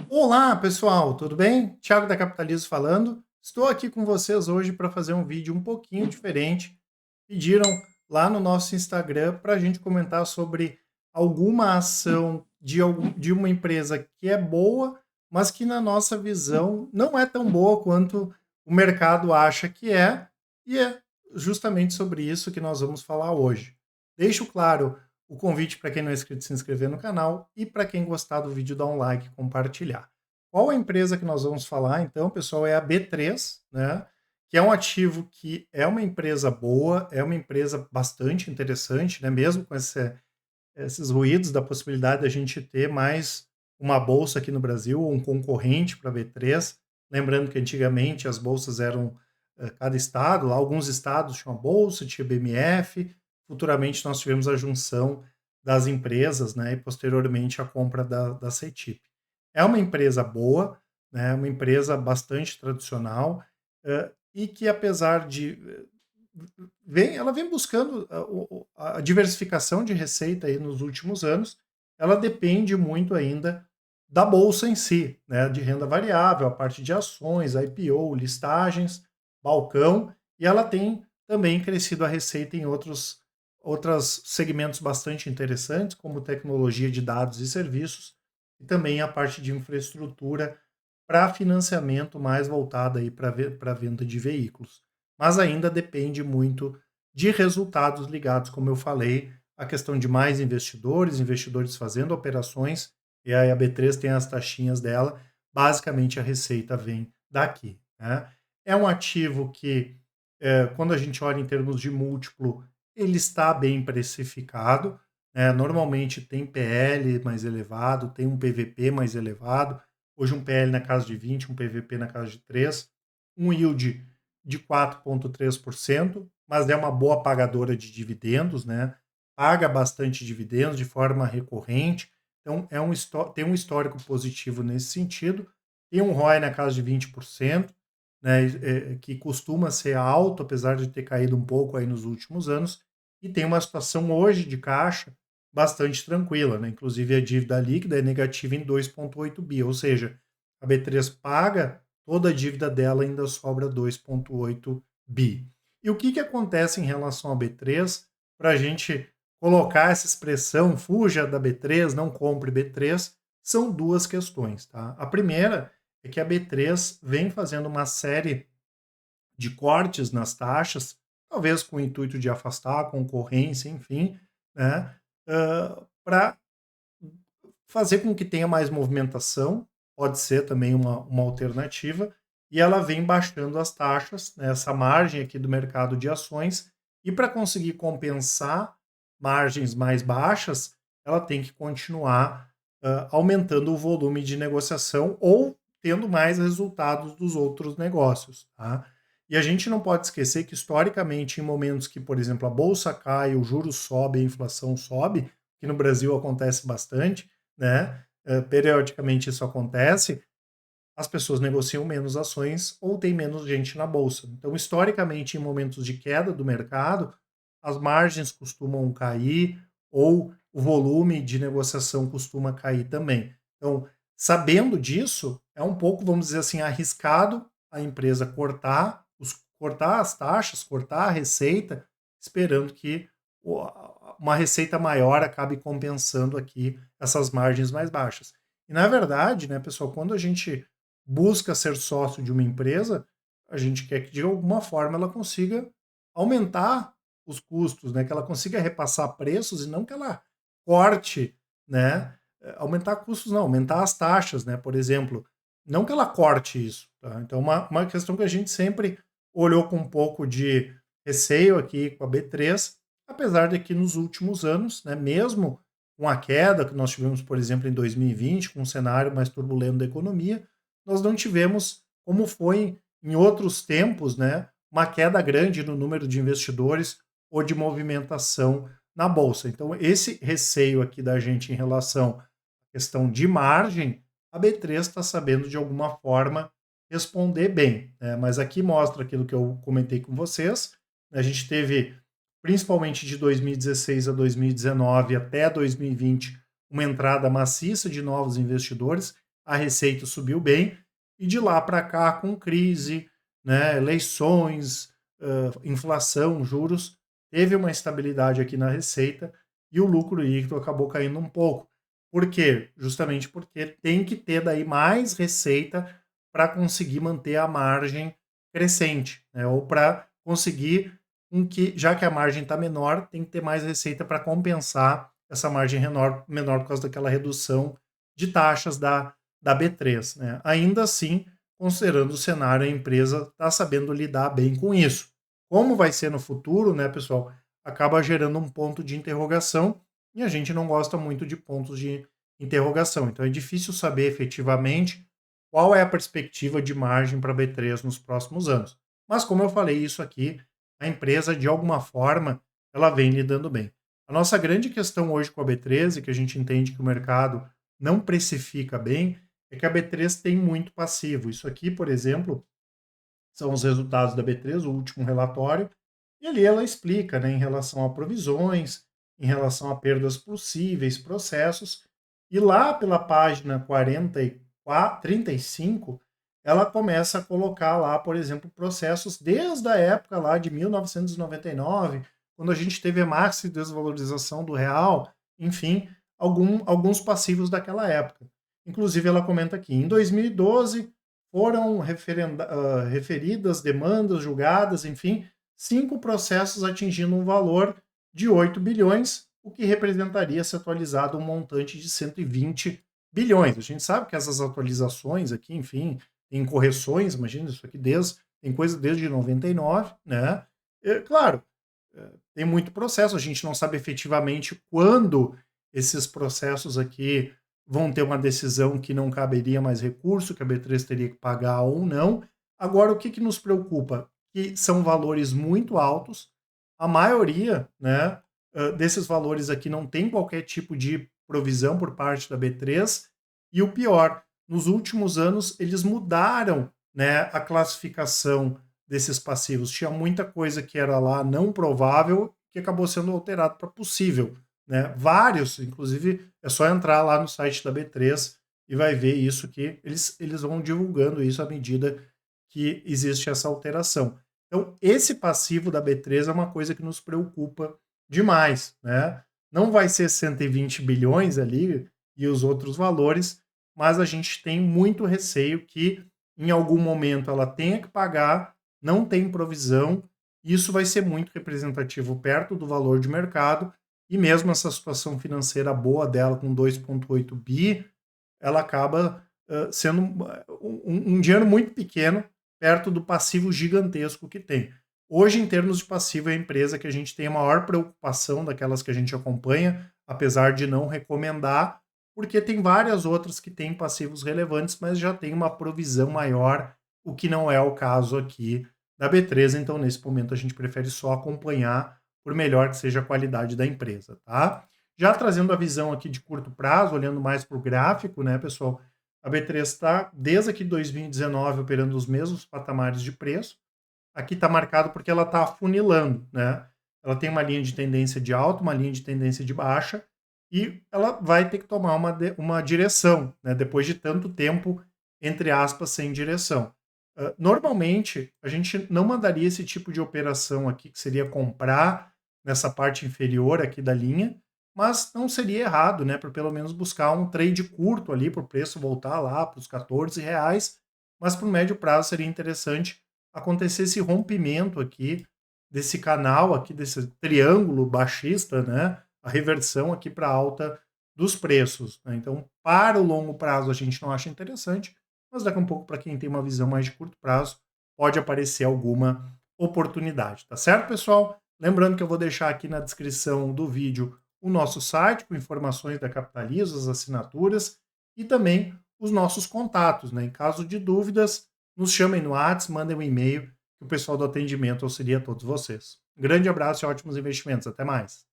Olá, pessoal, tudo bem? Thiago da Capitalismo falando. Estou aqui com vocês hoje para fazer um vídeo um pouquinho diferente. Pediram lá no nosso Instagram para a gente comentar sobre alguma ação de uma empresa que é boa, mas que na nossa visão não é tão boa quanto o mercado acha que é, e é justamente sobre isso que nós vamos falar hoje. Deixo claro o convite para quem não é inscrito se inscrever no canal e para quem gostar do vídeo dar um like e compartilhar. Qual a empresa que nós vamos falar, então, pessoal, é a B3, né? Que é um ativo que é uma empresa boa, é uma empresa bastante interessante, né? Mesmo com esses ruídos da possibilidade da gente ter mais uma bolsa aqui no Brasil, ou um concorrente para a B3. Lembrando que antigamente as bolsas eram cada estado, lá alguns estados tinham a bolsa, tinha BMF, futuramente nós tivemos a junção das empresas, né? E posteriormente a compra da CETIP. É uma empresa boa, né? Uma empresa bastante tradicional, e que apesar de ela vem buscando a diversificação de receita aí nos últimos anos, ela depende muito ainda da bolsa em si, né, de renda variável, a parte de ações, IPO, listagens, balcão, e ela tem também crescido a receita em outros segmentos bastante interessantes, como tecnologia de dados e serviços, e também a parte de infraestrutura para financiamento mais voltada aí para a venda de veículos. Mas ainda depende muito de resultados ligados, como eu falei, à questão de mais investidores, investidores fazendo operações, e aí a B3 tem as taxinhas dela, basicamente a receita vem daqui, né? É um ativo que, quando a gente olha em termos de múltiplo, ele está bem precificado, né? Normalmente tem PL mais elevado, tem um PVP mais elevado, hoje um PL na casa de 20, um PVP na casa de 3, um yield de 4,3%, mas é uma boa pagadora de dividendos, né? Paga bastante dividendos de forma recorrente, então tem um histórico positivo nesse sentido. Tem um ROI na casa de 20%, né? Que costuma ser alto, apesar de ter caído um pouco aí nos últimos anos, e tem uma situação hoje de caixa bastante tranquila, né? Inclusive a dívida líquida é negativa em 2,8 bi, ou seja, a B3 paga toda a dívida dela, ainda sobra 2,8 bi. E o que acontece em relação à B3 para a gente colocar essa expressão fuja da B3, não compre B3, são duas questões, tá? A primeira é que a B3 vem fazendo uma série de cortes nas taxas, talvez com o intuito de afastar a concorrência, enfim, né? Para fazer com que tenha mais movimentação, pode ser também uma alternativa, e ela vem baixando as taxas, né, essa margem aqui do mercado de ações, e para conseguir compensar margens mais baixas, ela tem que continuar aumentando o volume de negociação ou tendo mais resultados dos outros negócios. Tá? E a gente não pode esquecer que, historicamente, em momentos que, por exemplo, a bolsa cai, o juros sobe, a inflação sobe, que no Brasil acontece bastante, né? Periodicamente isso acontece, as pessoas negociam menos ações ou tem menos gente na bolsa. Então, historicamente, em momentos de queda do mercado, as margens costumam cair ou o volume de negociação costuma cair também. Então, sabendo disso, é um pouco, vamos dizer assim, arriscado a empresa cortar as taxas, cortar a receita, esperando que uma receita maior acabe compensando aqui essas margens mais baixas. E na verdade, né, pessoal, quando a gente busca ser sócio de uma empresa, a gente quer que de alguma forma ela consiga aumentar os custos, né, que ela consiga repassar preços e não que ela corte, né, aumentar custos não, aumentar as taxas, né, por exemplo, não que ela corte isso, tá? Então uma questão que a gente sempre olhou com um pouco de receio aqui com a B3, apesar de que nos últimos anos, né, mesmo com a queda que nós tivemos, por exemplo, em 2020, com um cenário mais turbulento da economia, nós não tivemos, como foi em outros tempos, né, uma queda grande no número de investidores ou de movimentação na bolsa. Então, esse receio aqui da gente em relação à questão de margem, a B3 está sabendo de alguma forma responder bem, né? Mas aqui mostra aquilo que eu comentei com vocês. A gente teve, principalmente de 2016 a 2019 até 2020, uma entrada maciça de novos investidores. a receita subiu bem, e de lá para cá, com crise, né, eleições, inflação, juros, teve uma estabilidade aqui na receita e o lucro líquido acabou caindo um pouco. Por quê? Justamente porque tem que ter daí mais receita para conseguir manter a margem crescente, né? Ou para conseguir já que a margem está menor, tem que ter mais receita para compensar essa margem menor por causa daquela redução de taxas da B3, né? Ainda assim, considerando o cenário, a empresa está sabendo lidar bem com isso. Como vai ser no futuro, né, pessoal? Acaba gerando um ponto de interrogação e a gente não gosta muito de pontos de interrogação. Então é difícil saber efetivamente qual é a perspectiva de margem para a B3 nos próximos anos. Mas como eu falei isso aqui, a empresa de alguma forma ela vem lidando bem. A nossa grande questão hoje com a B13, que a gente entende que o mercado não precifica bem, é que a B3 tem muito passivo. Isso aqui, por exemplo, são os resultados da B3, o último relatório, e ali ela explica, né, em relação a provisões, em relação a perdas possíveis, processos, e lá pela página 35, ela começa a colocar lá, por exemplo, processos desde a época lá de 1999, quando a gente teve a máxima desvalorização do real, enfim, alguns passivos daquela época. Inclusive, ela comenta aqui, em 2012, foram referidas demandas julgadas, enfim, 5 processos atingindo um valor de 8 bilhões, o que representaria, se atualizado, um montante de 120 bilhões. A gente sabe que essas atualizações aqui, enfim, tem correções, imagina isso aqui, tem coisa desde 99, né? Claro, tem muito processo, a gente não sabe efetivamente quando esses processos aqui vão ter uma decisão que não caberia mais recurso, que a B3 teria que pagar ou não. Agora, o que nos preocupa? Que são valores muito altos, a maioria, né, desses valores aqui não tem qualquer tipo de provisão por parte da B3, e o pior, nos últimos anos eles mudaram, né, a classificação desses passivos. Tinha muita coisa que era lá não provável que acabou sendo alterado para possível, né? Vários, inclusive, é só entrar lá no site da B3 e vai ver isso que eles vão divulgando isso à medida que existe essa alteração. Então, esse passivo da B3 é uma coisa que nos preocupa demais, né? Não vai ser 120 bilhões ali e os outros valores, mas a gente tem muito receio que em algum momento ela tenha que pagar, não tem provisão, isso vai ser muito representativo perto do valor de mercado, e mesmo essa situação financeira boa dela, com 2,8 bi, ela acaba sendo um dinheiro muito pequeno perto do passivo gigantesco que tem. Hoje, em termos de passivo, é a empresa que a gente tem a maior preocupação daquelas que a gente acompanha, apesar de não recomendar, porque tem várias outras que têm passivos relevantes, mas já tem uma provisão maior, o que não é o caso aqui da B3. Então, nesse momento, a gente prefere só acompanhar, por melhor que seja a qualidade da empresa, tá? Já trazendo a visão aqui de curto prazo, olhando mais para o gráfico, né, pessoal? A B3 está, desde aqui 2019, operando os mesmos patamares de preço. Aqui está marcado porque ela está afunilando, né? Ela tem uma linha de tendência de alta, uma linha de tendência de baixa, e ela vai ter que tomar uma direção, né? Depois de tanto tempo, entre aspas, sem direção. Normalmente, a gente não mandaria esse tipo de operação aqui, que seria comprar nessa parte inferior aqui da linha, mas não seria errado, né? Por pelo menos buscar um trade curto ali, para o preço voltar lá para os R$ 14, mas para o médio prazo seria interessante acontecer esse rompimento aqui desse canal aqui, desse triângulo baixista, né? A reversão aqui para alta dos preços, né? Então, para o longo prazo, a gente não acha interessante, mas daqui a um pouco, para quem tem uma visão mais de curto prazo, pode aparecer alguma oportunidade, tá certo, pessoal? Lembrando que eu vou deixar aqui na descrição do vídeo o nosso site com informações da Capitalizo, as assinaturas e também os nossos contatos, né? Em caso de dúvidas, nos chamem no WhatsApp, mandem um e-mail que o pessoal do atendimento auxilia todos vocês. Um grande abraço e ótimos investimentos. Até mais.